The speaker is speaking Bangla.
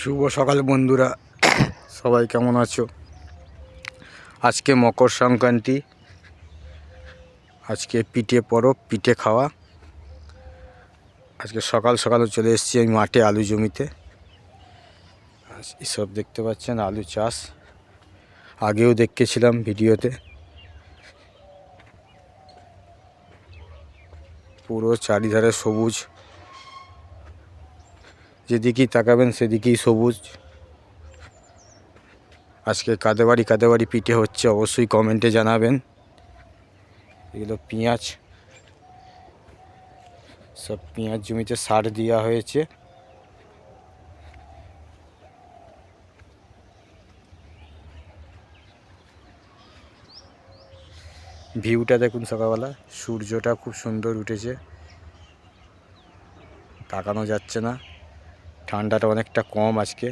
শুভ সকাল বন্ধুরা, সবাই কেমন আছো? আজকে মকর সংক্রান্তি, আজকে পিঠে পরব, পিঠে খাওয়া। আজকে সকাল সকাল চলে এসেছি আমি মাঠে, আলু জমিতে। এসব দেখতে পাচ্ছেন আলু চাষ, আগেও দেখেছিলাম ভিডিওতে। পুরো চারিধারে সবুজ, যেদিকেই তাকাবেন সেদিকেই সবুজ। আজকে কাদের বাড়ি পিঠে হচ্ছে অবশ্যই কমেন্টে জানাবেন। এগুলো পেঁয়াজ, সব পেঁয়াজ জমিতে সার দেওয়া হয়েছে। ভিউটা দেখুন, সকালবেলা সূর্যটা খুব সুন্দর উঠেছে, তাকানো যাচ্ছে না। ঠান্ডাটা অনেকটা কম আজকে।